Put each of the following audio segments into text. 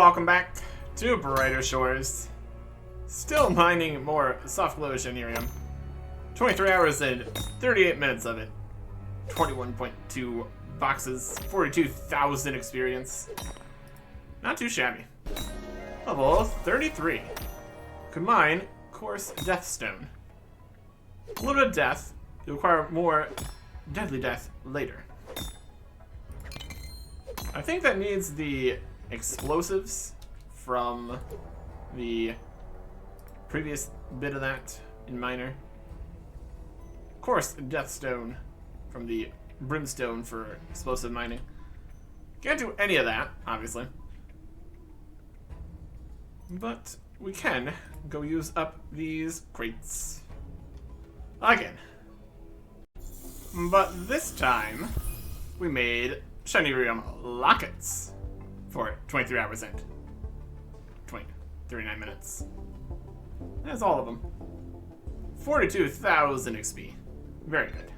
welcome back to Brighter Shores. Still mining more soft glow Shannerium. 23 hours and 38 minutes of it. 21.2 boxes, 42,000 experience. Not too shabby. Level 33. Could mine Coarse Deathstone. A little bit of death. You acquire more deadly death later. I think that needs the explosives from the previous bit of that in Miner. Of course, Deathstone from the Brimstone for explosive mining. Can't do any of that, obviously. But we can go use up these crates. Again. But this time, we made Shannerium lockets for 23 hours and 39 minutes. That's all of them. 42,000 XP. Very good.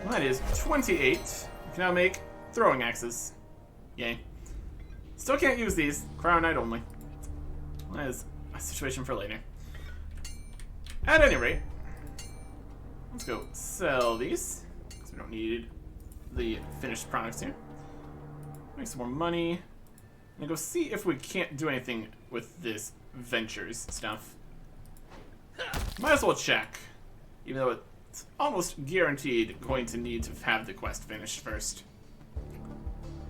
Well, that is 28. We can now make throwing axes. Yay. Still can't use these. Cryo Knight only. That is a situation for later. At any rate, let's go sell these, because we don't need the finished products here. Make some more money. And go see if we can't do anything with this ventures stuff. Might as well check, even though it's almost guaranteed going to need to have the quest finished first.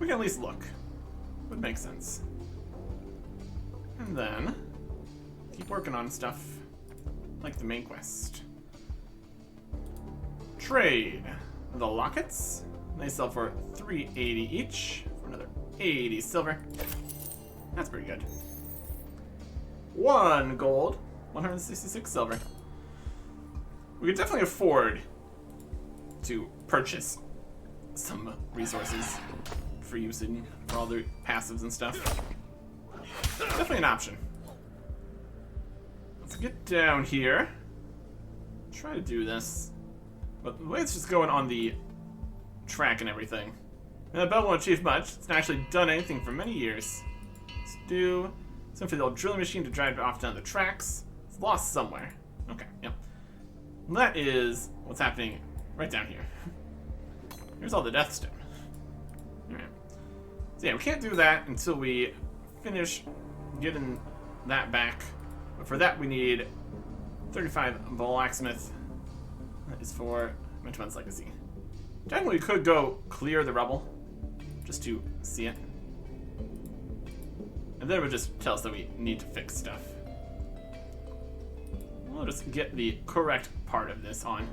We can at least look. Would make sense. And then keep working on stuff like the main quest. Trade the lockets. They sell for 380 each for another 80 silver. That's pretty good. 1 gold, 166 silver. We could definitely afford to purchase some resources for using for all the passives and stuff. Definitely an option. Let's get down here. Try to do this. But the way it's just going on the track and everything. And the bell won't achieve much. It's not actually done anything for many years. Let's do something for the old drilling machine to drive it off down the tracks. It's lost somewhere. Okay, yep. And that is what's happening right down here. Here's all the Deathstone. Alright. So yeah, we can't do that until we finish getting that back. But for that we need 35 Blacksmith. That is for Mentor's Legacy. Technically we could go clear the rubble, just to see it. And then it would just tell us that we need to fix stuff. We'll just get the correct part of this on.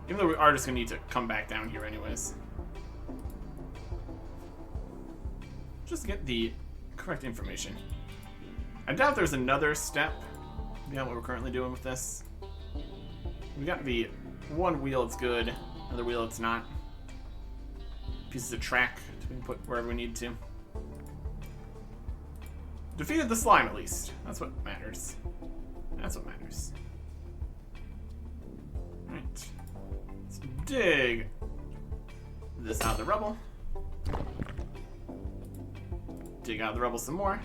Even though we are just going to need to come back down here anyways. Just get the correct information. I doubt there's another step beyond what we're currently doing with this. We got the one wheel it's good, another wheel it's not. Pieces of track to be put wherever we need to. Defeated the slime at least. That's what matters. That's what matters. Alright. Let's dig this out of the rubble. Dig out of the rubble some more.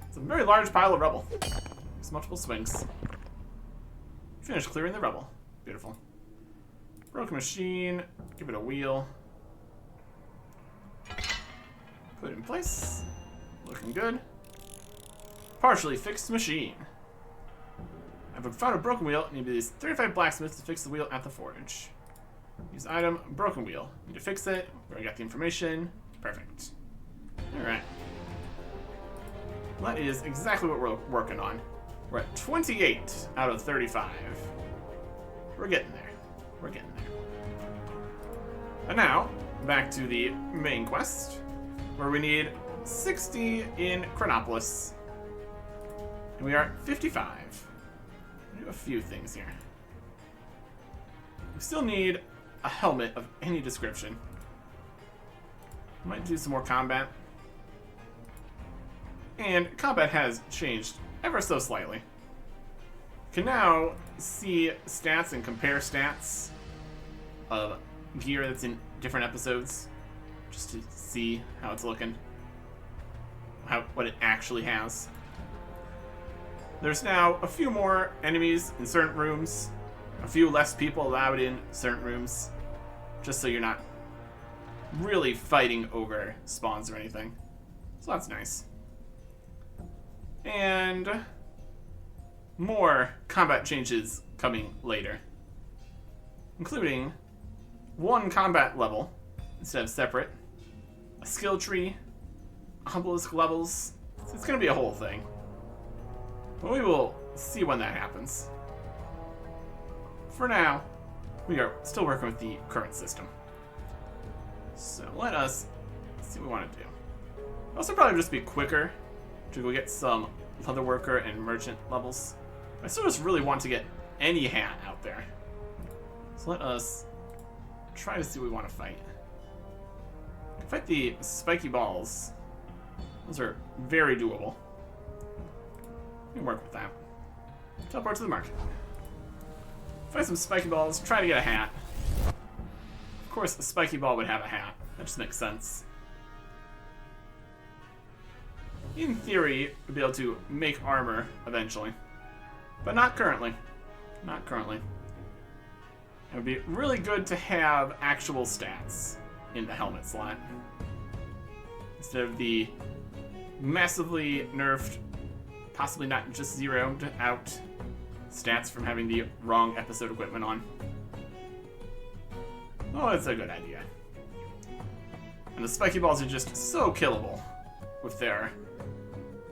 It's a very large pile of rubble. There's multiple swings. Finish clearing the rubble. Beautiful. Broken machine. Give it a wheel. Put it in place. Looking good. Partially fixed machine. I've found a broken wheel. Need these 35 blacksmiths to fix the wheel at the forge. Use item, broken wheel. Need to fix it. We already got the information. Perfect. Alright. That is exactly what we're working on. We're at 28 out of 35. We're getting there. We're getting there. And now, back to the main quest, where we need 60 in Chronopolis. And we are at 55. We'll do a few things here. We still need a helmet of any description. Might do some more combat. And combat has changed ever so slightly. Can now see stats and compare stats of gear that's in different episodes, just to see how it's looking. What it actually has. There's now a few more enemies in certain rooms, a few less people allowed in certain rooms, just so you're not really fighting over spawns or anything. So that's nice. And more combat changes coming later, including one combat level instead of separate, a skill tree, obelisk levels. So it's going to be a whole thing. But we will see when that happens. For now, we are still working with the current system. So let us see what we want to do. It'll also probably just be quicker to go get some leatherworker and merchant levels. I still just really want to get any hat out there. So let us try to see what we want to fight. Fight the spiky balls. Those are very doable. We can work with that. Teleport to the market. Fight some spiky balls, try to get a hat. Of course, a spiky ball would have a hat. That just makes sense. In theory, we'd be able to make armor eventually. But not currently. Not currently. It would be really good to have actual stats in the helmet slot, instead of the massively nerfed, possibly not just zeroed out stats from having the wrong episode equipment on. Oh, it's a good idea. And the spiky balls are just so killable with their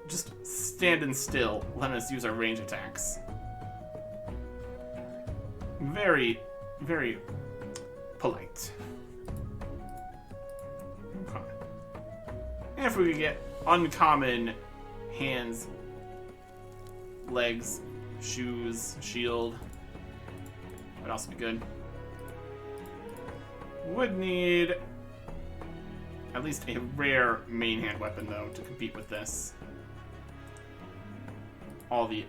just standing still, letting us use our range attacks. Very, very polite. Okay. And if we could get uncommon hands, legs, shoes, shield, would also be good. Would need at least a rare main hand weapon, though, to compete with this. All the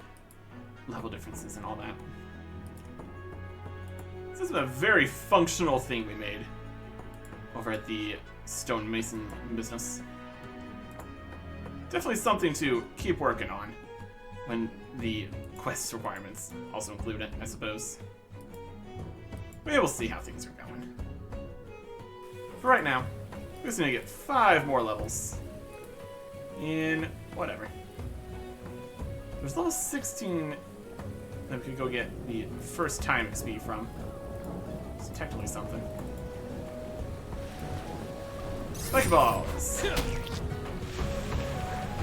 level differences and all that. This is a very functional thing we made over at the stonemason business. Definitely something to keep working on when the quest requirements also include it, I suppose. We will see how things are going. For right now, we're just gonna get 5 more levels in whatever. There's level 16 that we could go get the first time XP from. It's technically something. Spike balls!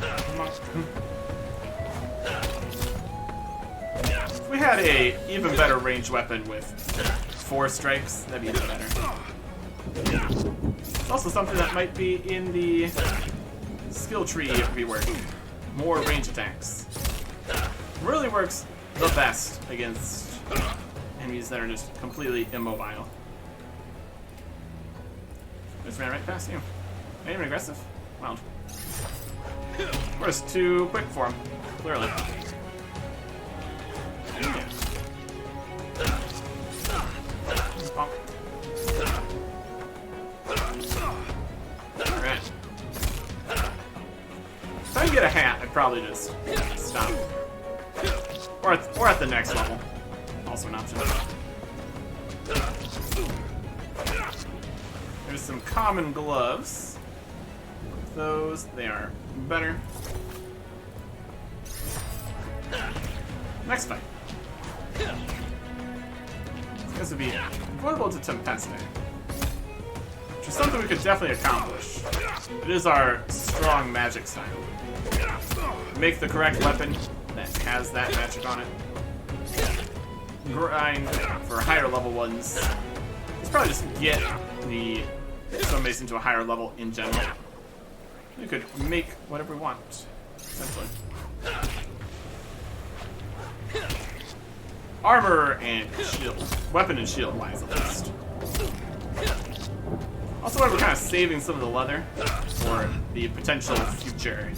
Come on. If we had a even better ranged weapon with 4 strikes, that'd be even better. It's also something that might be in the skill tree rework. More range attacks. Really works the best against enemies that are just completely immobile. Just ran right past you. Not even aggressive. Wild. We're just too quick for him, clearly. Alright. If I can get a hat, I'd probably just stop. Or at the next level. Also an option. There's some common gloves. With those, they are better. Next fight. This would be vulnerable to Tempesta, which is something we could definitely accomplish. It is our strong magic style. Make the correct weapon that has that magic on it. Grind for higher level ones. Let's probably just get the stonemason to a higher level in general. We could make whatever we want, essentially. Armor and shield. Weapon and shield wise, at least. Also, we're kind of saving some of the leather for the potential future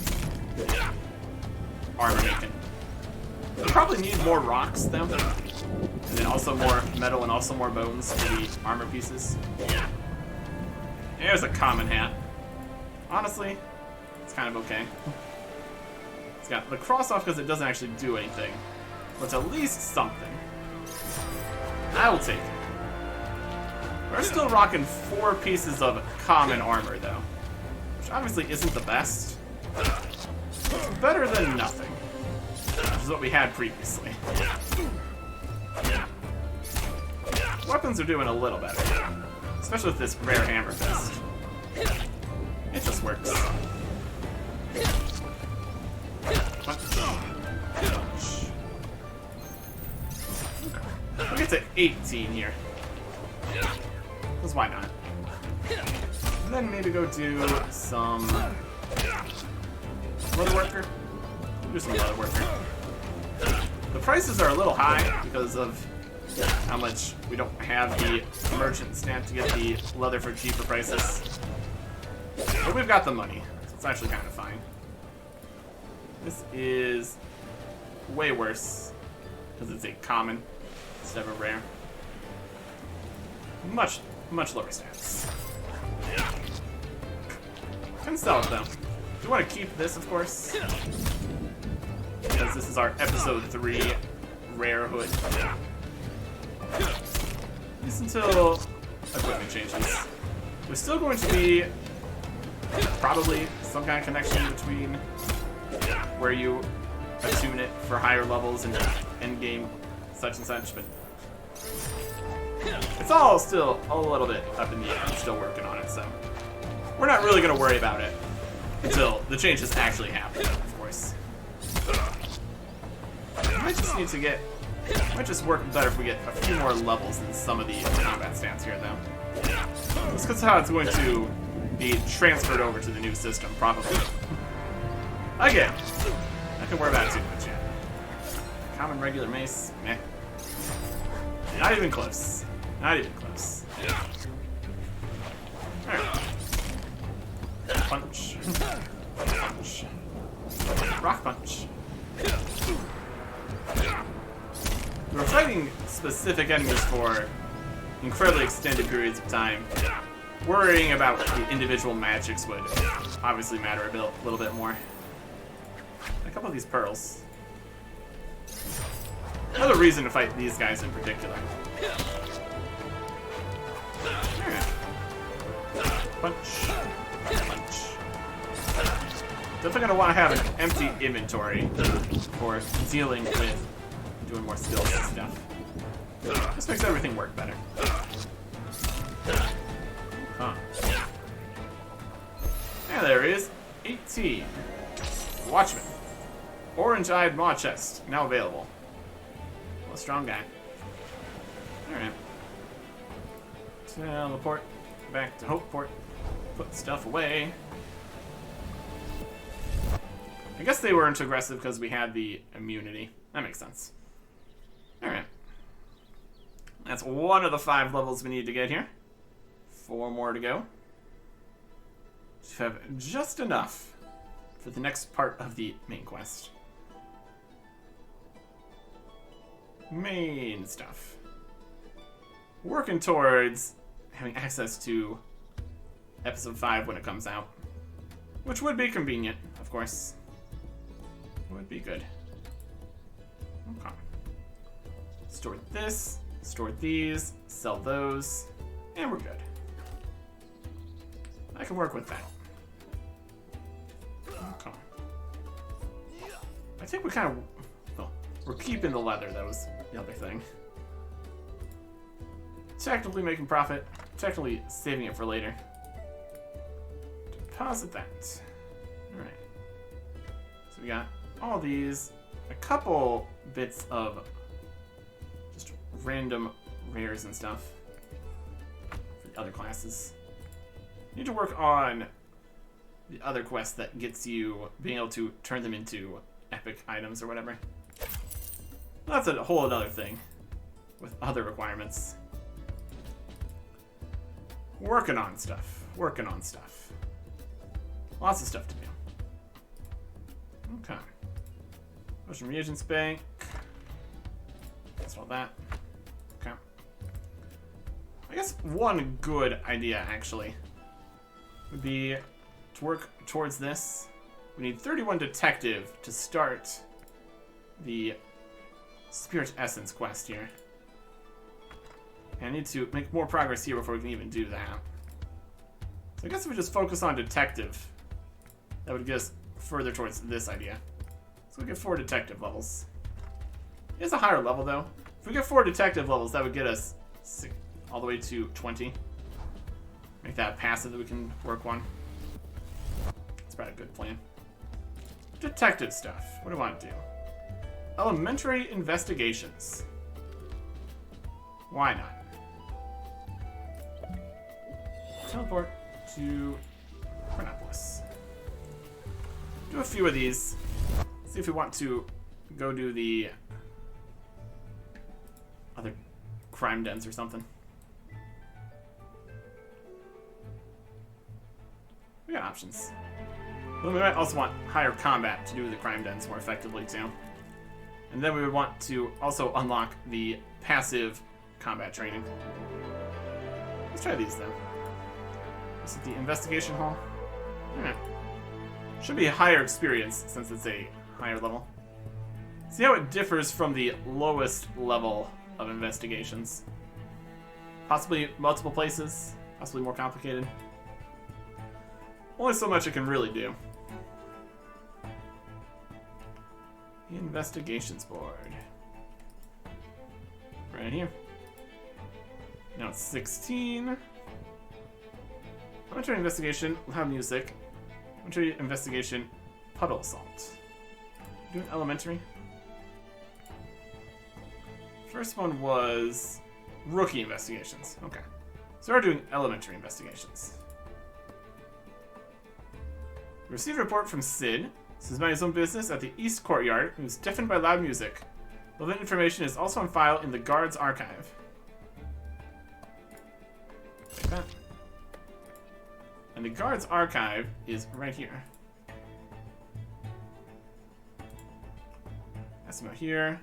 armor making. We'll probably need more rocks, though. And then also more metal and also more bones for the armor pieces. There's a common hat. Honestly, it's kind of okay. It's got the cross off because it doesn't actually do anything. But it's at least something. I will take it. We're still rocking 4 pieces of common armor, though. Which obviously isn't the best. It's better than nothing. Which is what we had previously. Weapons are doing a little better. Especially with this rare hammer fist. It just works. We'll get to 18 here. Because why not? And then maybe go do some leather worker. Do some leather worker. The prices are a little high because of how much we don't have the merchant stamp to get the leather for cheaper prices. But we've got the money, so it's actually kind of fine. This is way worse because it's a common instead of a rare. Much lower stats. Can sell it though. Do want to keep this, of course, because this is our episode 3 rare hood. At least until equipment changes. There's still going to be probably some kind of connection between where you attune it for higher levels and end game such and such, but it's all still a little bit up in the air. I'm still working on it, so we're not really going to worry about it until the changes actually happen, of course. I might just need to get... might just work better if we get a few more levels in some of the combat stats here, though. That's because how it's going to be transferred over to the new system, probably. Again, I can worry about it too much yet. Common regular mace, meh. Not even close. Not even close. Alright. Punch. Punch. Rock punch. We were fighting specific enemies for incredibly extended periods of time. Worrying about the individual magics would obviously matter a little bit more. A couple of these pearls. Another reason to fight these guys in particular. Alright. Punch. Punch. Definitely gonna want to have an empty inventory for dealing with doing more skills and stuff. This makes everything work better. Huh. And there is 18. Watchman. Orange-eyed maw chest. Now available. Well, a strong guy. Alright. Teleport back to Hopeport. Put stuff away. I guess they weren't aggressive because we had the immunity. That makes sense. Alright. That's one of the 5 levels we need to get here. 4 more to go. We have just enough for the next part of the main quest. Main stuff. Working towards having access to episode 5 when it comes out. Which would be convenient, of course. Would be good. Okay. Store this, store these, sell those, and we're good. I can work with that. Okay. I think we kind of... well, we're keeping the leather, that was the other thing. Technically making profit, technically saving it for later. Deposit that. Alright. So we got all these, a couple bits of just random rares and stuff for the other classes. Need to work on the other quest that gets you being able to turn them into epic items or whatever. That's a whole other thing with other requirements. Working on stuff. Working on stuff. Lots of stuff to do. Okay. Ocean Reagents Bank. That's all that. Okay. I guess one good idea, actually, would be to work towards this. We need 31 detective to start the Spirit Essence quest here. And I need to make more progress here before we can even do that. So I guess if we just focus on detective, that would get us further towards this idea. So we get 4 detective levels. It's a higher level though. If we get 4 detective levels, that would get us all the way to 20. Make that passive that we can work on. That's probably a good plan. Detective stuff. What do I want to do? Elementary investigations. Why not? Teleport to Chronopolis. Do a few of these. See if we want to go do the other crime dens or something. We got options. But we might also want higher combat to do the crime dens more effectively too. And then we would want to also unlock the passive combat training. Let's try these then. This is the investigation hall. Should be a higher experience since it's a higher level. See how it differs from the lowest level of investigations. Possibly multiple places, possibly more complicated. Only so much it can really do. The investigations board. Right here. Now it's 16. Elementary investigation, loud music. Elementary investigation, puddle assault. Doing elementary. First one was rookie investigations. Okay. So we're doing elementary investigations. We received a report from Sid. This is minding his own business at the East Courtyard. He was deafened by loud music. Relevant information is also on file in the guard's archive. Like that. And the guard's archive is right here. That's about here.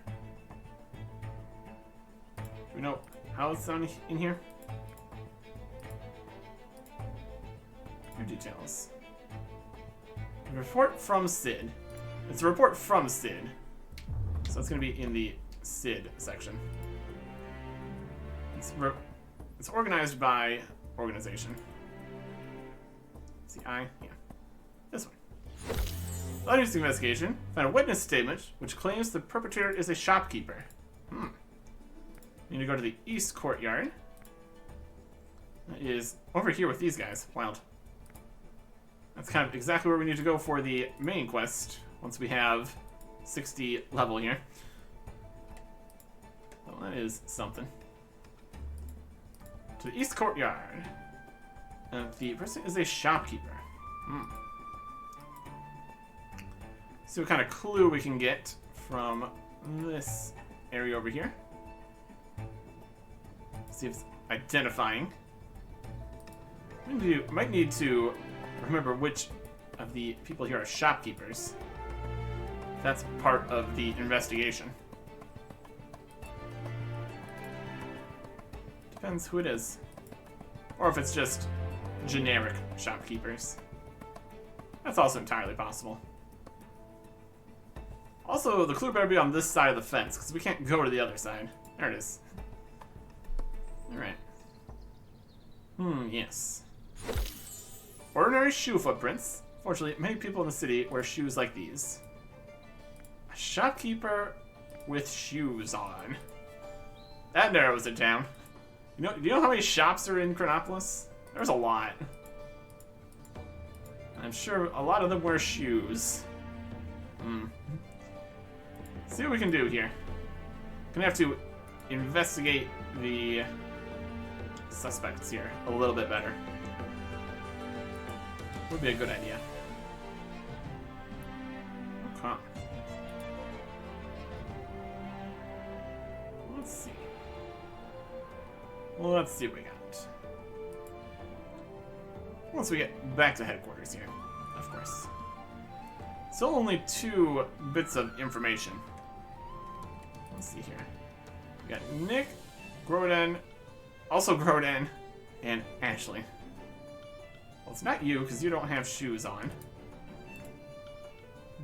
Do we know how it's on in here? Your details. A report from Sid. It's a report from Sid. So it's going to be in the Sid section. It's organized by organization. See, yeah. This one. Loud music investigation. Found a witness statement which claims the perpetrator is a shopkeeper. Need to go to the East Courtyard. That is over here with these guys. Wild. That's kind of exactly where we need to go for the main quest once we have 60 level here. Well, that is something. To the East Courtyard. The person is a shopkeeper. See what kind of clue we can get from this area over here. See if it's identifying. Might need to remember which of the people here are shopkeepers. That's part of the investigation. Depends who it is. Or if it's just generic shopkeepers. That's also entirely possible. Also, the clue better be on this side of the fence, because we can't go to the other side. There it is. Alright. Yes. Ordinary shoe footprints. Fortunately, many people in the city wear shoes like these. A shopkeeper with shoes on. That narrows it down. Do you know how many shops are in Chronopolis? There's a lot. I'm sure a lot of them wear shoes. See what we can do here. Gonna have to investigate the suspects here a little bit better. Would be a good idea. Okay. Let's see. Well, let's see what we got. Once we get back to headquarters here, of course. Still only 2 bits of information. Let's see here. We got Nick, Groden, also Groden, and Ashley. Well, it's not you, because you don't have shoes on.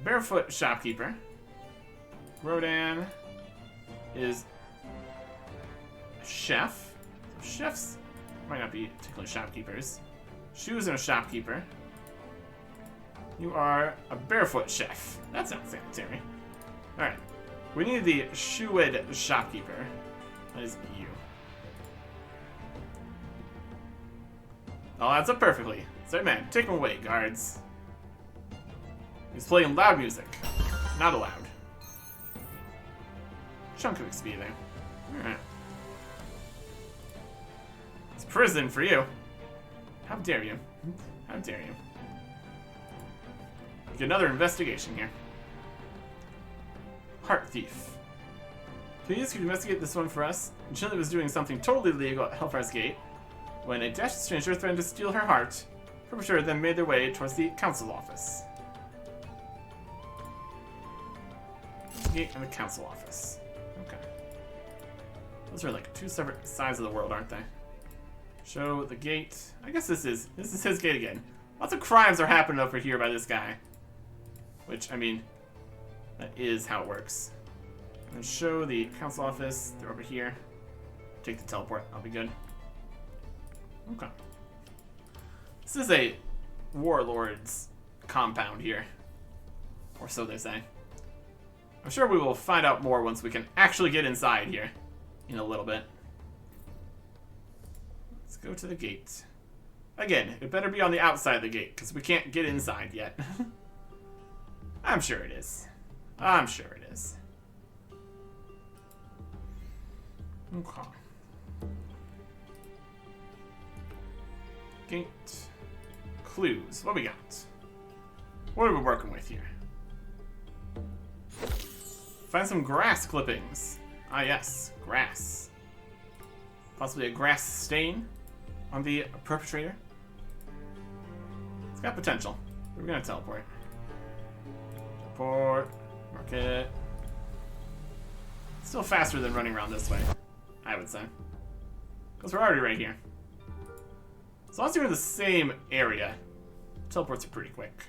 Barefoot shopkeeper. Rodan is a chef. So chefs might not be particularly shopkeepers. Shoes and a shopkeeper. You are a barefoot chef. That sounds sanitary. Alright. We need the shoed shopkeeper. That is you. Oh, that's up perfectly. Sorry, man. Take him away, guards. He's playing loud music. Not allowed. Chunk of XP there. Alright. It's prison for you. How dare you? How dare you? Get another investigation here. Heart thief. Please, could you investigate this one for us? Chili was doing something totally illegal at Hellfire's Gate when a dashed stranger threatened to steal her heart. Perpetrator then made their way towards the council office. Gate and the council office. Okay. Those are like two separate sides of the world, aren't they? Show the gate. I guess this is his gate again. Lots of crimes are happening over here by this guy. Which, I mean, that is how it works. And show the council office. They're over here. Take the teleport. I'll be good. Okay. This is a warlord's compound here. Or so they say. I'm sure we will find out more once we can actually get inside here. In a little bit. Let's go to the gate. Again, it better be on the outside of the gate, because we can't get inside yet. I'm sure it is. I'm sure it is. Okay. Gate. Clues. What we got? What are we working with here? Find some grass clippings. Ah, yes. Grass. Possibly a grass stain on the perpetrator. It's got potential. We're gonna teleport. Teleport. Mark it. Still faster than running around this way, I would say. Because we're already right here. As long as you're in the same area, teleports are pretty quick.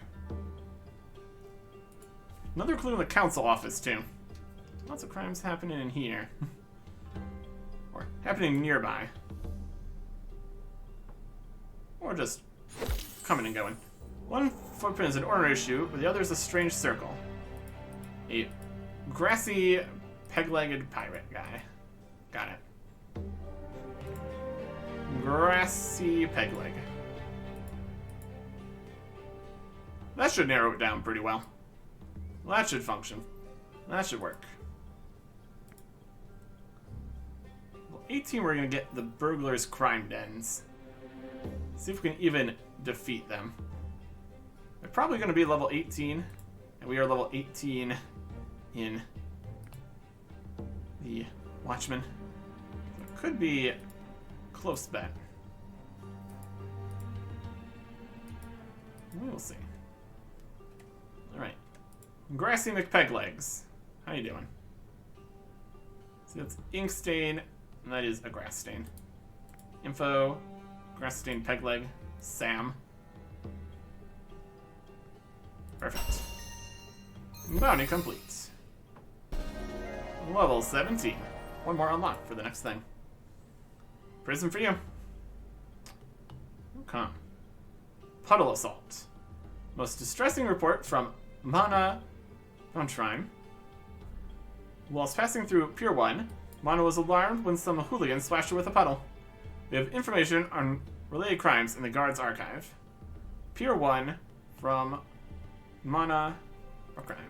Another clue in the council office, too. Lots of crimes happening in here. Or happening nearby. Or just coming and going. One footprint is an ordinary shoe, but the other is a strange circle. A grassy, peg-legged pirate guy. Got it. Grassy peg leg. That should narrow it down pretty well. Well, that should function. That should work. Well, 18, we're gonna get the burglars' crime dens. See if we can even defeat them. They're probably gonna be level 18, and we are level 18 in the Watchmen. So it could be a close bet. We will see. Alright. Grassy McPeglegs. How you doing? So that's ink stain, and that is a grass stain. Info, grass stain pegleg, Sam. Perfect. Bounty complete. Level 17. One more unlocked for the next thing. Prison for you. Okay. Puddle assault. Most distressing report from Mana Vontrime. Whilst passing through Pier 1, Mana was alarmed when some hooligans splashed her with a puddle. We have information on related crimes in the guard's archive. Pier 1 from Mana Vontrime.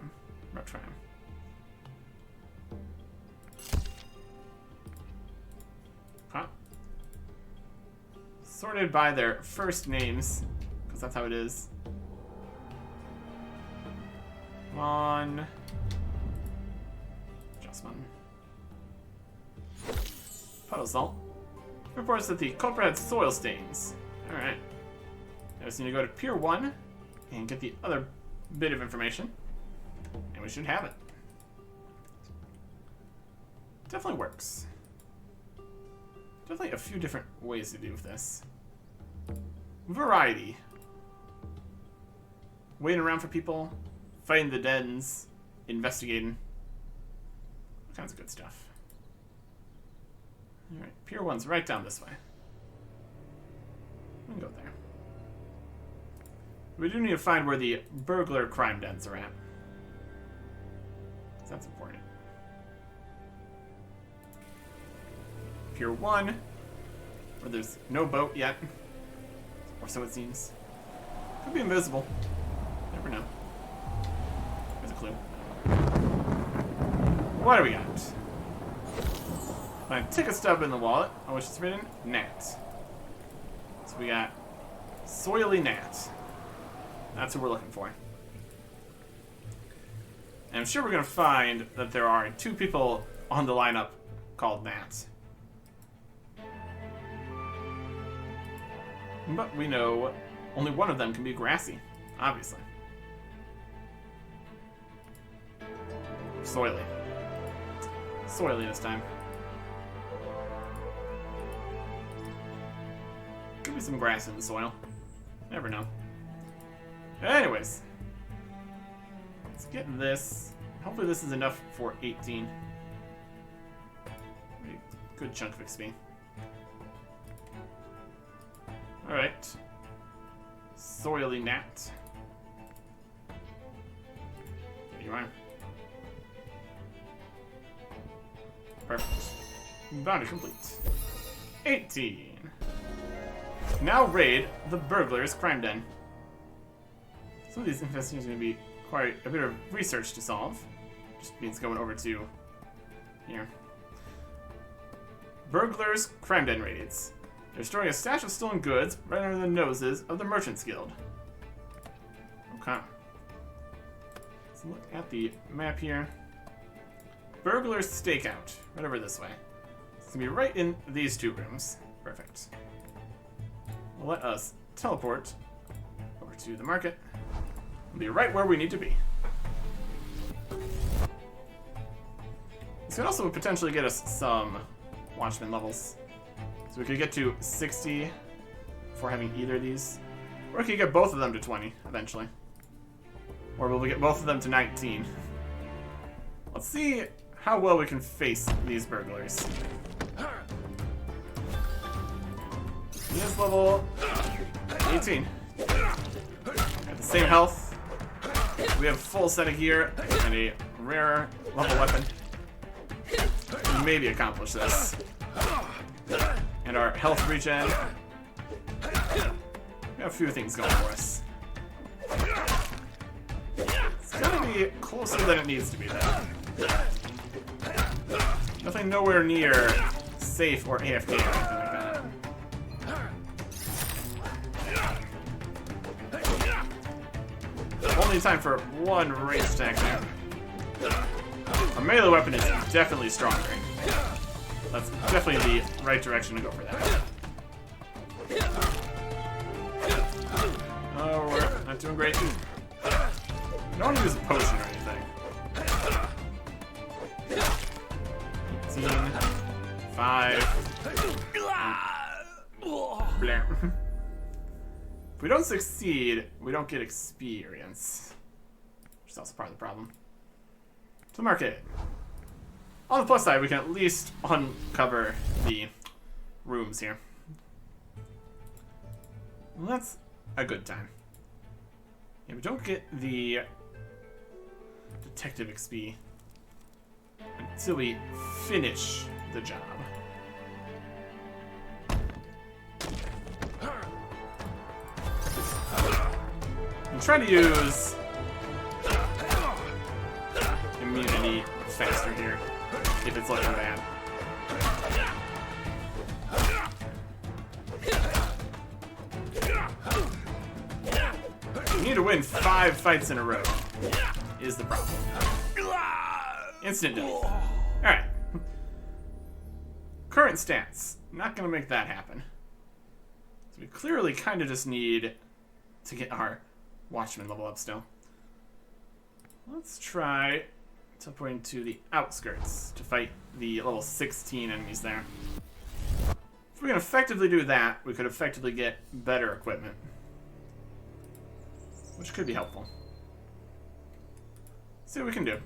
Huh. Sorted by their first names, because that's how it is. On Adjustment. Puddle salt. Reports that the culprit had soil stains. Alright. I just need to go to Pier 1 and get the other bit of information. And we should have it. Definitely works. Definitely a few different ways to do this. Variety. waiting around for people, fighting the dens, investigating. All kinds of good stuff. Alright, Pier 1's right down this way. We can go there. We do need to find where the burglar crime dens are at. That's important. Pier 1, where there's no boat yet. Or so it seems. Could be invisible. Never know. There's a clue. What do we got? Find ticket stub in the wallet, on which is written Nat. So we got Soily Nat. That's who we're looking for. And I'm sure we're going to find that there are 2 people on the lineup called Nat. But we know only one of them can be Grassy, obviously. Soily. Soily this time. Could be some grass in the soil. Never know. Anyways. Let's get this. Hopefully this is enough for 18. Good chunk of XP. Alright. Soily Nat. There you are. Perfect. Bounty complete. 18. Now raid the burglar's crime den. Some of these investigations are going to be quite a bit of research to solve. Just means going over to here. Burglar's crime den raids. They're storing a stash of stolen goods right under the noses of the Merchants Guild. Okay. Let's look at the map here. Burglar's Stakeout. Right over this way. It's going to be right in these 2 rooms. Perfect. Let us teleport over to the market. We'll be right where we need to be. This could also potentially get us some Watchman levels. So we could get to 60 before having either of these. Or we could get both of them to 20 eventually. Or will we get both of them to 19? Let's see how well we can face these burglars. He is level 18. At the same health. We have full set of gear and a rare level weapon. We maybe accomplish this. And our health regen. We have a few things going for us. It's gonna be closer than it needs to be, though. Nothing nowhere near safe or AFK or anything like that. Only time for one range attack there. A melee weapon is definitely stronger. That's definitely the right direction to go for that. Oh, we're not doing great. I don't want to use a potion or anything. 18, 5. Blah. If we don't succeed, we don't get experience. Which is also part of the problem. To the market. On the plus side, we can at least uncover the rooms here. Well, that's a good time. Yeah, we don't get the detective XP until we finish the job. I'm trying to use immunity faster here, if it's looking bad. We need to win 5 fights in a row, is the problem. Instant death. Alright. Current stats. Not gonna make that happen. So we clearly kind of just need to get our Watchman level up still. Let's try teleporting to the outskirts to fight the level 16 enemies there. If we can effectively do that, we could effectively get better equipment. which could be helpful. See what we can do.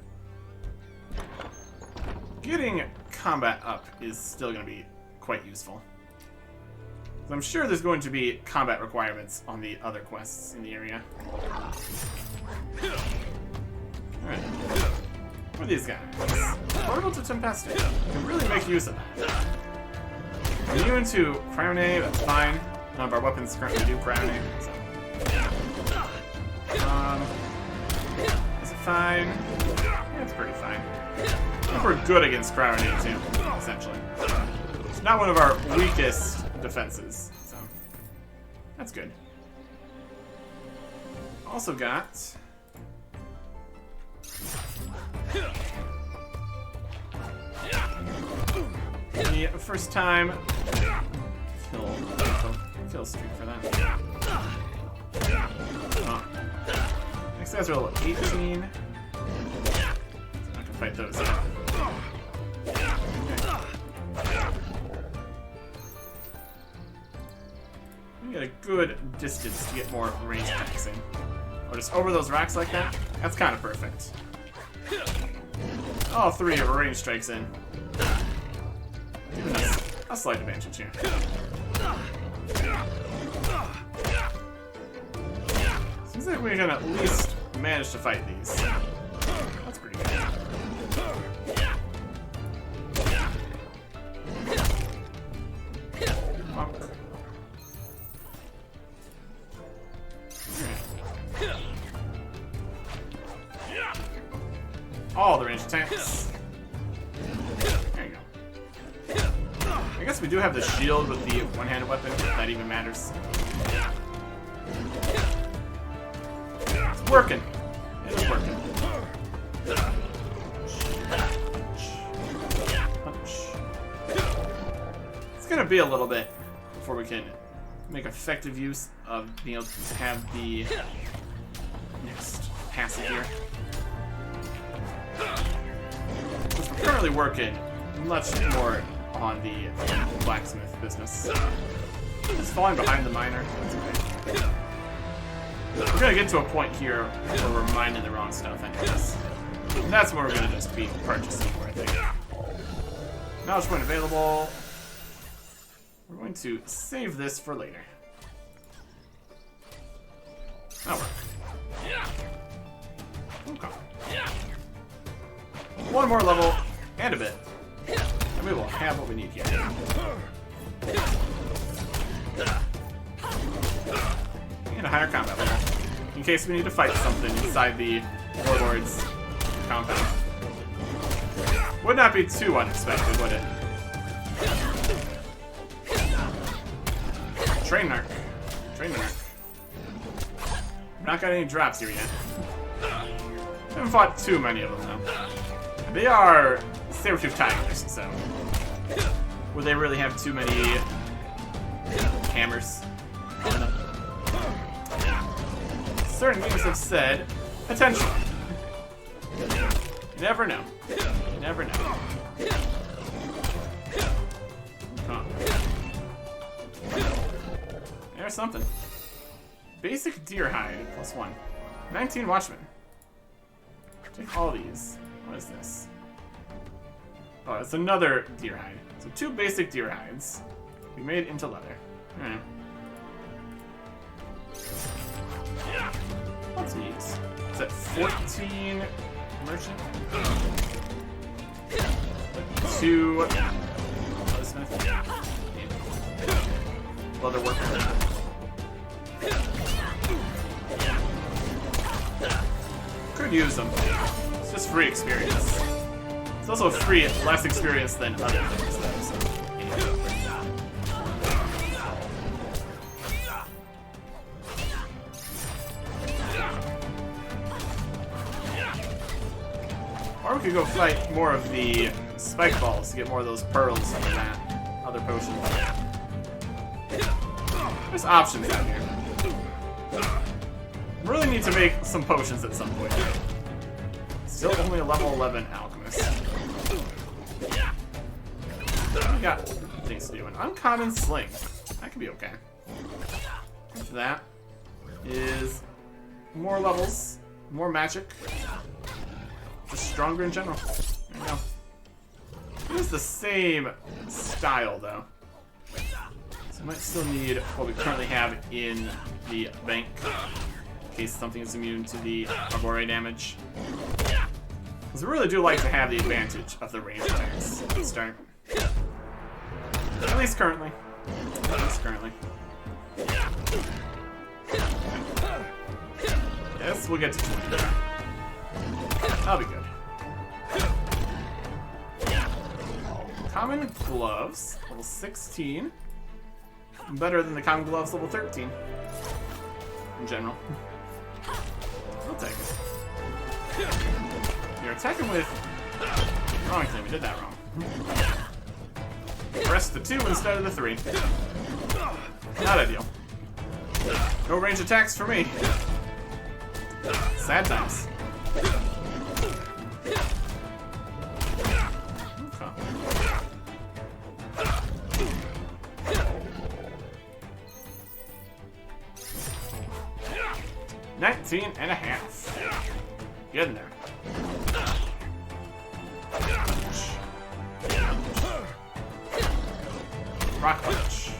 Getting combat up is still going to be quite useful. So I'm sure there's going to be combat requirements on the other quests in the area. Alright. What are these guys? Portable to Tempestic. You can really make use of that. Immune to Cryonade, that's fine. None of our weapons currently do Cryonade, so. Is it fine? Yeah, it's pretty fine. I think we're good against Cryonade too, essentially. It's not one of our weakest defenses, so that's good. Also got the first time kill streak for that. Oh. Next guys are level 18. So I'm not gonna fight those yet. We get a good distance to get more range attacks in. Or just over those racks like that. That's kind of perfect. All three of our range strikes in. Giving us a slight advantage here. Seems like we can at least manage to fight these. That's pretty good. All the range attacks. There you go. I guess we do have the shield with the one-handed weapon, if that even matters. It's working. It is working. Punch. It's gonna be a little bit before we can make effective use of being able to have the next passive here. Because we're currently working much more on the blacksmith business. It's falling behind the miner. That's okay. We're gonna get to a point here where we're mining the wrong stuff anyways. And that's where we're gonna just be purchasing for, I think. Knowledge point available. We're going to save this for later. That'll work. Okay. One more level and a bit. And we will have what we need here. And a higher combat level. In case we need to fight something inside the Warlord's compound. Would not be too unexpected, would it? Train Narc. Train Narc. Not got any drops here yet. Haven't fought too many of them though. They are saber-tooth tigers, so would they really have too many hammers? Certain games have said potential. You never know. You never know. Huh. There's something. Basic deer hide +1. 19 Watchmen. Take all these. What is this? Oh, it's another deer hide. So 2 basic deer hides. We made into leather. Alright. What's neat? Is that 14 merchant? 2 blacksmith. Leather worker. Could use them. It's just free experience. It's also free, less experience than other things though, so. Or we could go fight more of the spike balls to get more of those pearls from that other potion. There's options out here. Really need to make some potions at some point. Still only a level 11 alchemist. We got things to do. An uncommon sling. That could be okay. After that is more levels, more magic. Just stronger in general. There you go. It is the same style, though. So I might still need what we currently have in the bank, in case something is immune to the Arbore damage. Because we really do like to have the advantage of the range attacks at the start. At least currently. At least currently. Yes, we'll get to 20 there. That'll be good. Common gloves, level 16. Better than the common gloves, level 13. In general. I'll take it. You're attacking with... Wrong thing, we did that wrong. Press the 2 instead of the 3. Not ideal. No range attacks for me. Sad times. Okay. 19 and a half. Get in there. Rock punch.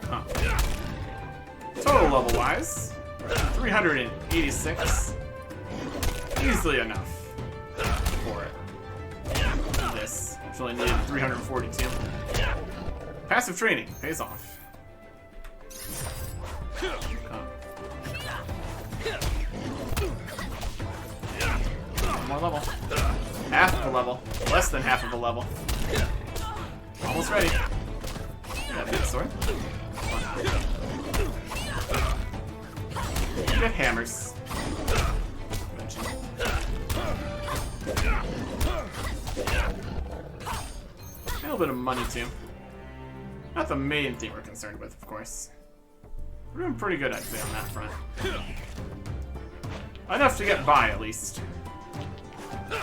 Huh. Total level wise, 386. Easily enough for it. This. Which only needed 342. Passive training pays off. One more level. Half of a level. Less than half of a level. Almost ready. That big sword. Get hammers. Eventually. A little bit of money too. Not the main thing we're concerned with, of course. We're doing pretty good, I'd say, on that front. Enough to get by, at least. Okay.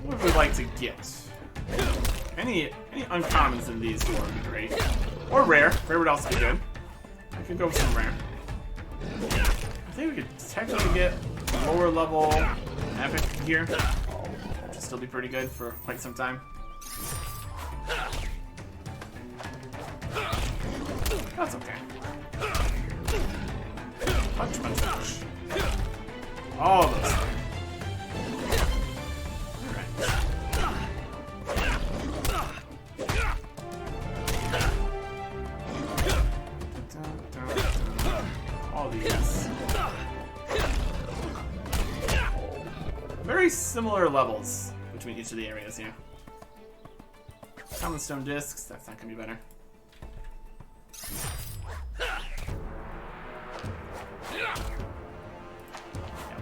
What would we like to get? Any uncommons in these would be great. Or rare. Rare would also be good. I could go with some rare. I think we could technically get lower level epic here. Which would still be pretty good for quite some time. That's okay. Punch, punch, punch. All those things. All these. Very similar levels between each of the areas here. Common stone discs, that's not gonna be better. Yeah,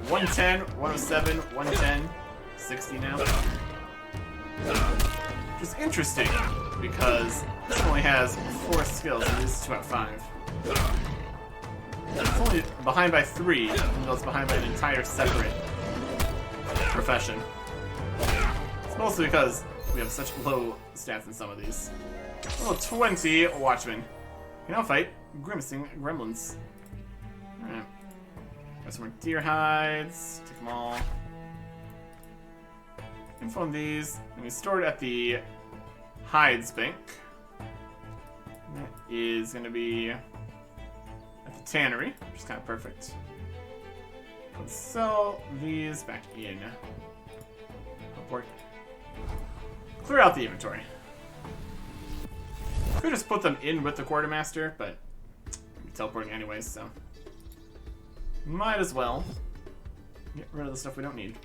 110, 107, 110, 60 now. Which is interesting, because this only has 4 skills and this is 2 out of 5. It's only behind by 3, even though it's behind by an entire separate profession. It's mostly because we have such low stats in some of these. Level 20 Watchman. You know, fight grimacing gremlins. Alright. Got some more deer hides. Take them all. Info on these. And we stored at the hides bank. That is going to be at the tannery, which is kind of perfect. Let's sell these back in. Upward. Clear out the inventory. Could just put them in with the quartermaster, but I'm teleporting anyways, so might as well get rid of the stuff we don't need.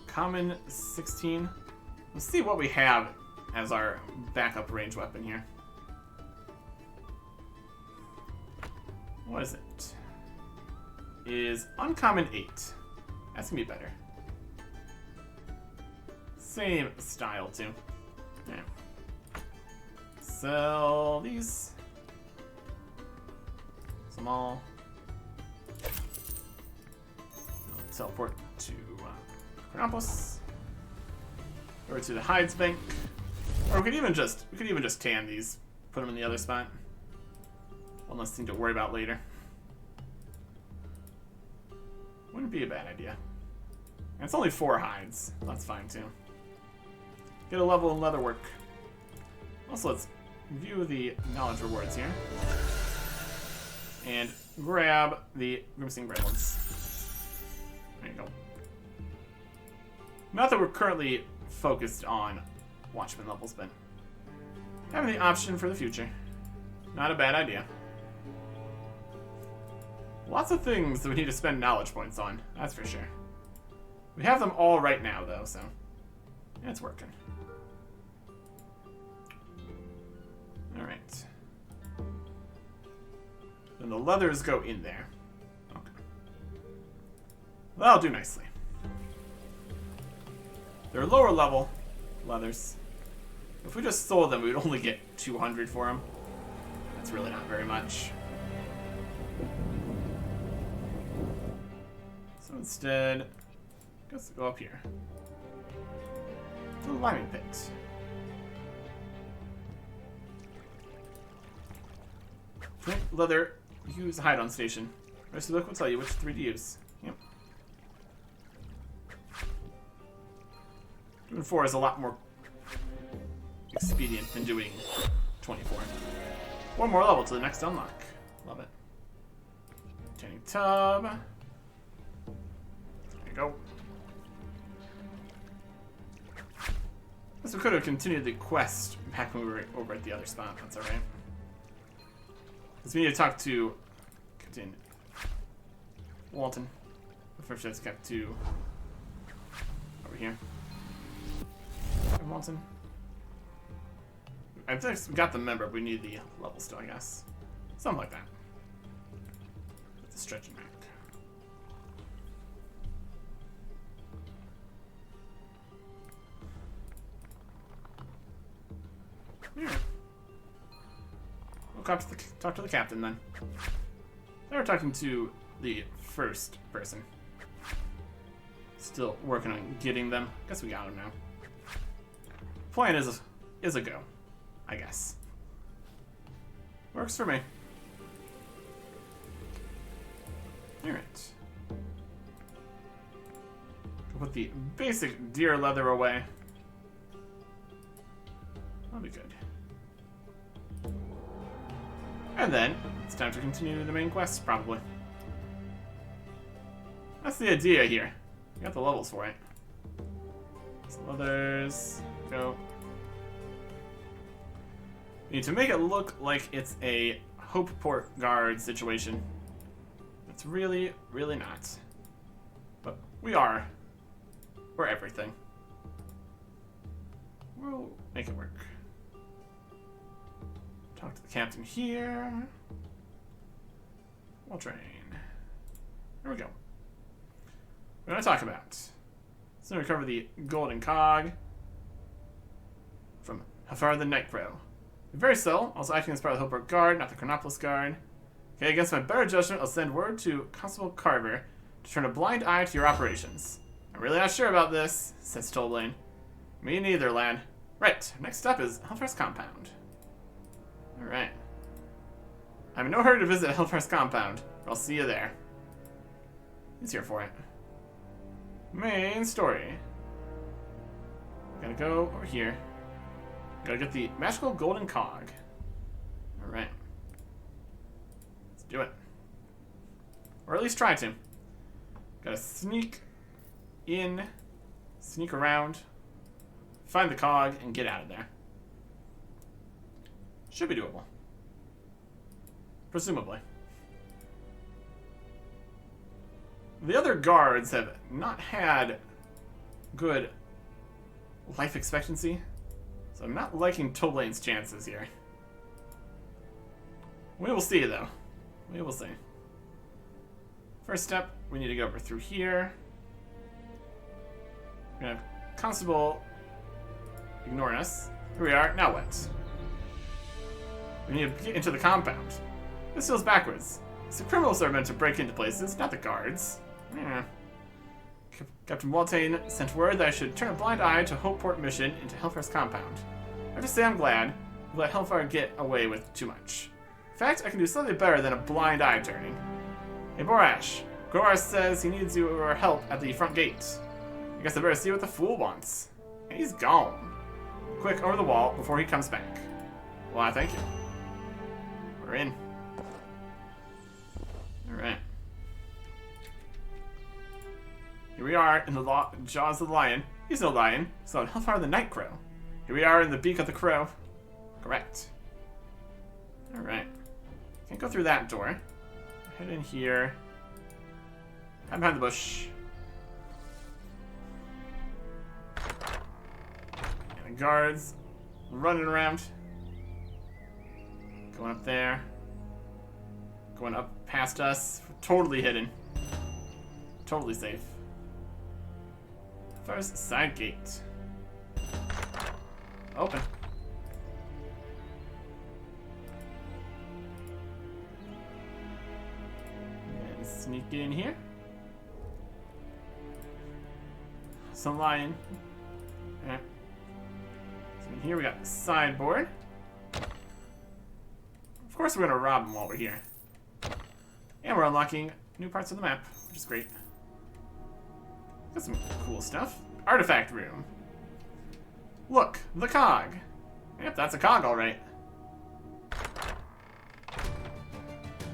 Common 16. Let's see what we have as our backup range weapon here. What is it? Is uncommon 8. That's gonna be better. Same style too. Yeah. Sell these. them all. Teleport to Chronopolis. Or to the Hides Bank. Or we could even just tan these. Put them in the other spot. One less thing to worry about later. Wouldn't be a bad idea. And it's only 4 hides. That's fine too. Get a level in leather work. Also, let's view the knowledge rewards here. And grab the Grimsing Gremlins. There you go. Not that we're currently focused on Watchman levels, but having the option for the future. Not a bad idea. Lots of things that we need to spend knowledge points on, that's for sure. We have them all right now, though, so it's working. Alright. Then the leathers go in there. Okay. That'll do nicely. They're lower level leathers. If we just sold them, we would only get 200 for them. That's really not very much. So instead, let's go up here. To the liming pit. Flint, leather, use hide on station. Rest of the book will tell you which 3 to use. Yep. Doing 4 is a lot more expedient than doing 24. 1 more level to the next unlock. Love it. Tanning tub. There you go. Guess we could have continued the quest back when we were over at the other spot. That's alright. Because we need to talk to Captain Walton. First, let's get to over here. Walton. I think we got the member, but we need the level still, I guess. Something like that. With the stretching back. Yeah. We'll talk to the captain then. They were talking to the first person. Still working on getting them. Guess we got him now. Plan is a go, I guess. Works for me. Alright. Put the basic deer leather away. That'll be good. And then, it's time to continue the main quest, probably. That's the idea here. You got the levels for it. So leathers, go. We need to make it look like it's a Hopeport Guard situation. It's really, really not. But we are. We're everything. We'll make it work. Talk to the captain here. We'll train. There we go. What do I talk about? So recover the golden cog from Hafar the Night Crow. Very so, also acting as part of the Hopeport Guard, not the Chronopolis Guard. Okay, against my better judgment, I'll send word to Constable Carver to turn a blind eye to your operations. I'm really not sure about this, says Tollblane. Me neither, lad. Right, next step is Helfar's compound. Alright. I'm in no hurry to visit Helfar's compound, but I'll see you there. He's here for it. Main story. Gotta go over here. Gotta get the magical golden cog. Alright. Let's do it. Or at least try to. Gotta sneak in, sneak around, find the cog, and get out of there. Should be doable. Presumably. The other guards have not had good life expectancy, so I'm not liking Tollblane's chances here. We will see, though. We will see. First step, we need to go over through here. We're gonna have Constable ignoring us. Here we are. Now what? We need to get into the compound. This feels backwards. So criminals are meant to break into places, not the guards. Yeah. Captain Waltane sent word that I should turn a blind eye to Hopeport mission into Hellfire's compound. I have to say I'm glad we let Hellfire get away with too much. In fact, I can do slightly better than a blind eye turning. Hey Borash, Gorar says he needs your help at the front gate. I guess I better see what the fool wants. And he's gone. Quick, over the wall before he comes back. Well, thank you. We're in. Alright. Here we are in the jaws of the lion. He's no lion, so Hellfire the Night Crow. Here we are in the beak of the crow. Correct. Alright. Can't go through that door. Head in here. I'm behind the bush. And the guards running around. Going up there. Going up past us. Totally hidden. Totally safe. First side gate. Open. And sneak in here. Some lion. Yeah. So in here we got the sideboard. Of course we're gonna rob them while we're here. And we're unlocking new parts of the map, which is great. Got some cool stuff. Artifact room. Look, the cog. Yep, that's a cog, alright.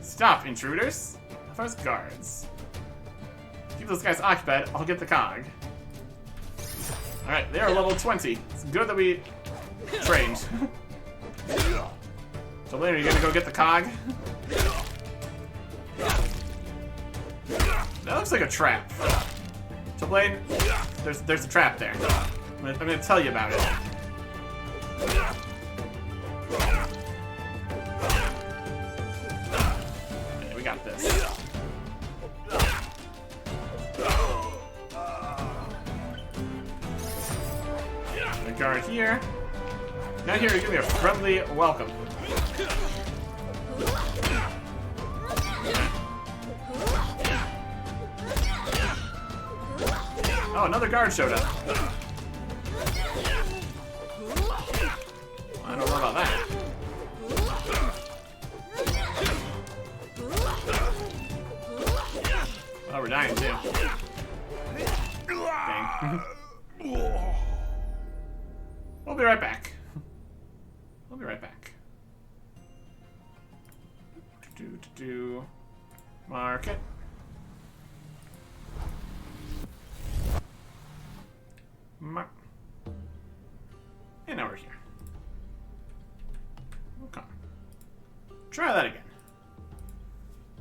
Stop, intruders. First guards. Keep those guys occupied, I'll get the cog. Alright, they are level 20. It's good that we trained. So later, you gonna go get the cog? That looks like a trap. So Blaine, there's a trap there. I'm gonna tell you about it. Okay, we got this. The guard here. Now here, give me a friendly welcome. Oh, another guard showed up. I don't know about that. Oh, we're dying too. Dang. We'll be right back. We'll be right back. Market. And now we're here. Okay. Try that again.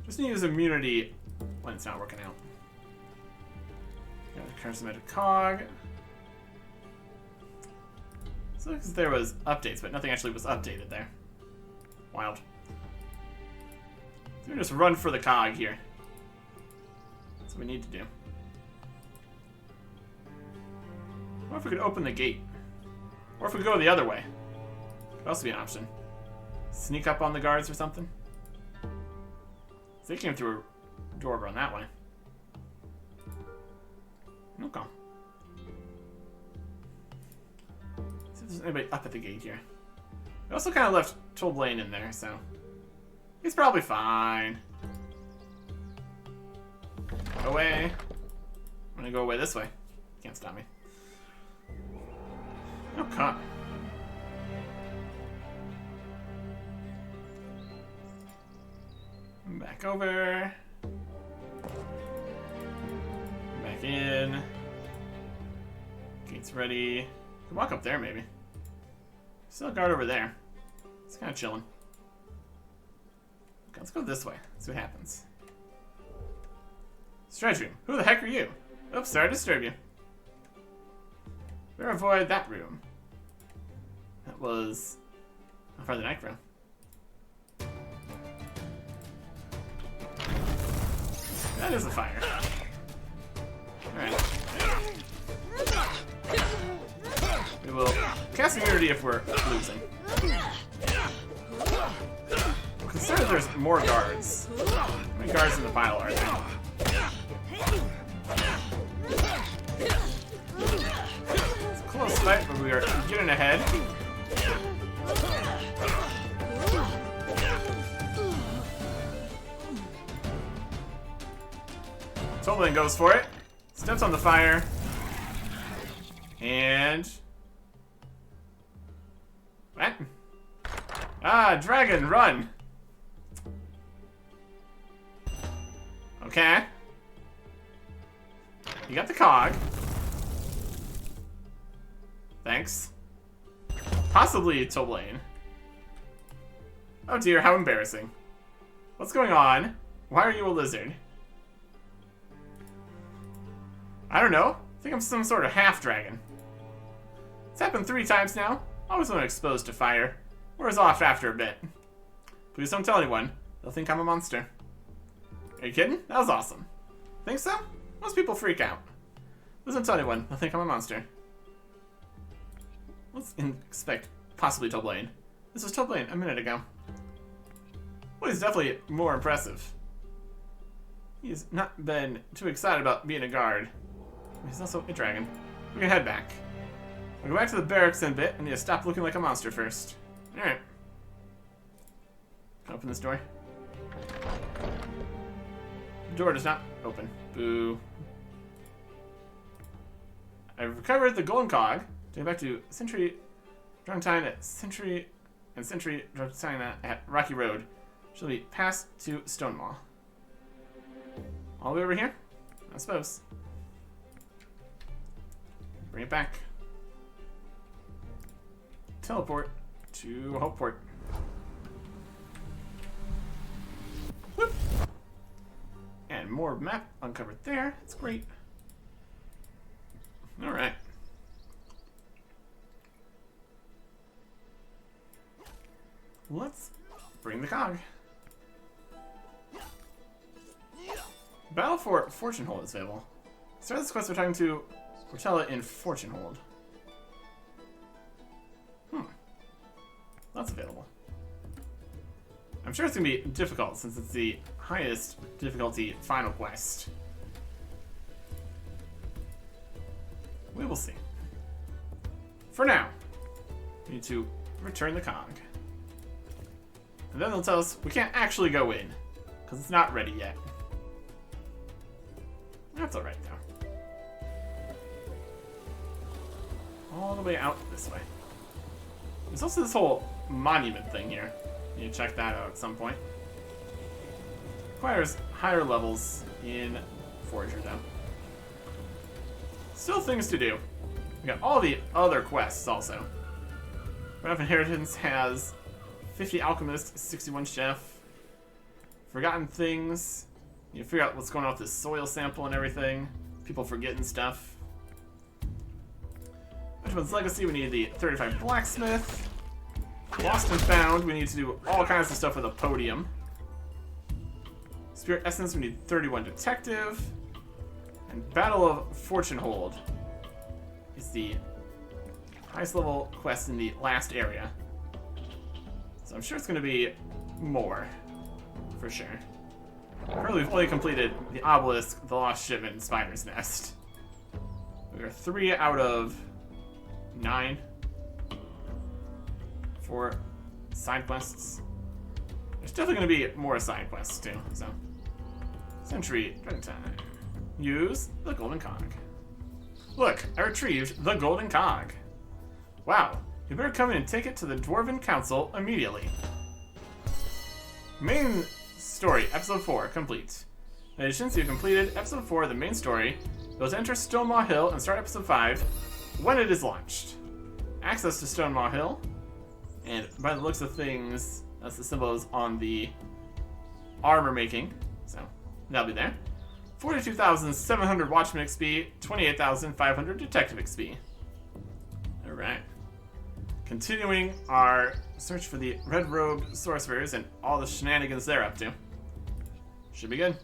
Just need to use immunity when it's not working out. Got the charismatic cog. So looks like there was updates, but nothing actually was updated there. Wild. So we just run for the cog here. That's what we need to do. Or if we could open the gate. Or if we go the other way. Could also be an option. Sneak up on the guards or something. They came through a door going that way. Okay. See if there's anybody up at the gate here. We also kind of left Tolblaine in there, so he's probably fine. Go away. I'm gonna go away this way. Can't stop me. Okay. Back over. Back in. Gate's ready. Can walk up there maybe. Still a guard over there. It's kind of chilling. Okay, let's go this way. See what happens. Stretch room. Who the heck are you? Oops, sorry to disturb you. Better avoid that room. That was Hellfire the Night Crow. That is a fire. Alright. We will cast immunity if we're losing. Because Certainly there's more guards. How many guards in the pile are there? It's a close fight, but we are getting ahead. Toblin goes for it. Steps on the fire. And... what? Ah, dragon, run! Okay. You got the cog. Thanks. Possibly Toblin. Oh dear, how embarrassing. What's going on? Why are you a lizard? I don't know. I think I'm some sort of half-dragon. It's happened 3 times now. Always when exposed to fire. Wears off after a bit. Please don't tell anyone. They'll think I'm a monster. Are you kidding? That was awesome. Think so? Most people freak out. Please don't tell anyone. They'll think I'm a monster. Let's expect possibly Toblin. This was Toblin a minute ago. Well, he's definitely more impressive. He's not been too excited about being a guard. He's also a dragon. We can head back. We'll go back to the barracks in a bit. I need to stop looking like a monster first. Alright. Open this door. The door does not open. Boo. I've recovered the golden cog. Take back to Sentry Drungtine at Sentry Drungtine at Rocky Road. She'll be passed to Stonemaw. All the way over here? I suppose. Bring it back. Teleport to Hopeport. Whoop. And more map uncovered there. That's great. Alright. Let's bring the cog. Battle for Fortunehold is available. Start this quest by talking to Portella in Fortunehold. That's available. I'm sure it's going to be difficult since it's the highest difficulty final quest. We will see. For now, we need to return the cog. And then they'll tell us we can't actually go in, because it's not ready yet. That's alright, though. All the way out this way. There's also this whole monument thing here. You need to check that out at some point. Requires higher levels in Forager, though. Still things to do. We got all the other quests also. Red Inheritance has 50 Alchemist, 61 Chef. Forgotten Things. You figure out what's going on with this soil sample and everything. People forgetting stuff. Benjamin's Legacy, we need the 35 Blacksmith. Lost and Found, we need to do all kinds of stuff with a podium. Spirit Essence, we need 31 Detective. And Battle of Fortunehold is the highest level quest in the last area. So I'm sure it's going to be more, for sure. Currently, we've only completed the Obelisk, the Lost Shipment, and Spider's Nest. We are 3 out of 9 for side quests. There's definitely going to be more side quests, too, so. Sentry, Drungtine. Use the Golden Cog. Look, I retrieved the Golden Cog. Wow, you better come in and take it to the Dwarven Council immediately. Main story, episode 4, complete. In addition to completed episode 4 of the main story, you'll enter Stonemaw Hill and start episode 5 when it is launched. Access to Stonemaw Hill, and by the looks of things, that's the symbols on the armor making, so that'll be there. 42,700 Watchman XP, 28,500 Detective XP. Alright. Continuing our search for the Red Robed Sorcerers and all the shenanigans they're up to. Should be good.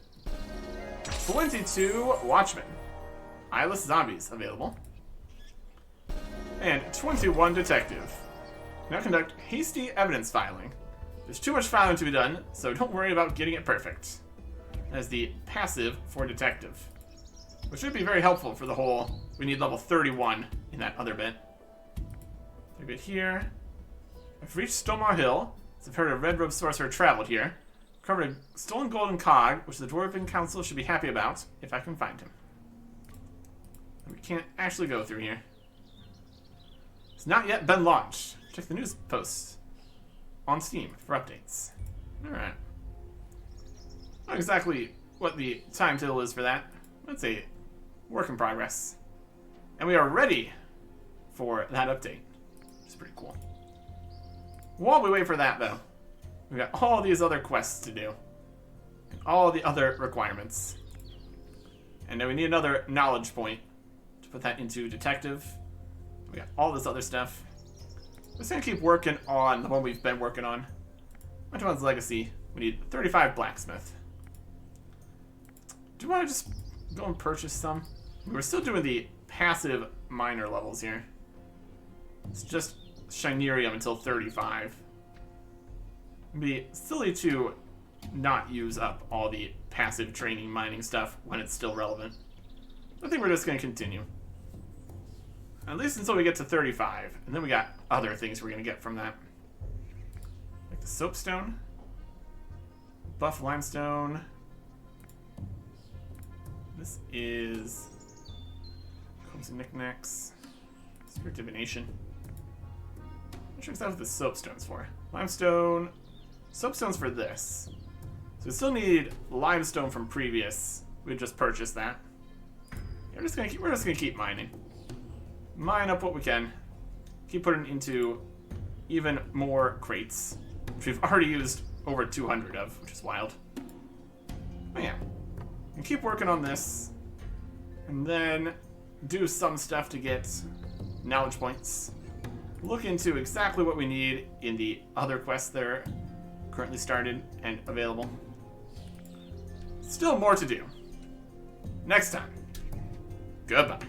22 Watchmen. Eyeless Zombies available. And 21 Detective. Now conduct hasty evidence filing. There's too much filing to be done, so don't worry about getting it perfect. As the passive for detective, which would be very helpful for the whole, we need level 31 in that other bit. So good here. I've reached Stomar Hill, so I've heard a red robe sorcerer traveled here. Covered a stolen golden cog, which the Dwarven Council should be happy about, if I can find him. And we can't actually go through here. It's not yet been launched. Check the news posts on Steam for updates. Alright. Not exactly what the timetable is for that. Let's say work in progress. And we are ready for that update. Which is pretty cool. While we wait for that, though, we got all these other quests to do. And all the other requirements. And then we need another knowledge point to put that into detective. We got all this other stuff. We're just gonna keep working on the one we've been working on. Munchausen's Legacy. We need 35 blacksmith. Do you want to just go and purchase some? We're still doing the passive minor levels here. It's just Shinerium until 35. It'd be silly to not use up all the passive training mining stuff when it's still relevant. I think we're just going to continue. At least until we get to 35. And then we got other things we're going to get from that. Like the soapstone. Buff limestone. This is comes in knickknacks. Spirit divination. Not sure exactly what the soapstone's for. Limestone. Soapstone's for this. So we still need limestone from previous. We just purchased that. We're just gonna keep mining. Mine up what we can. Keep putting into even more crates, which we've already used over 200 of, which is wild. Oh yeah. And keep working on this, and then do some stuff to get knowledge points. Look into exactly what we need in the other quests that are currently started and available. Still more to do. Next time. Goodbye.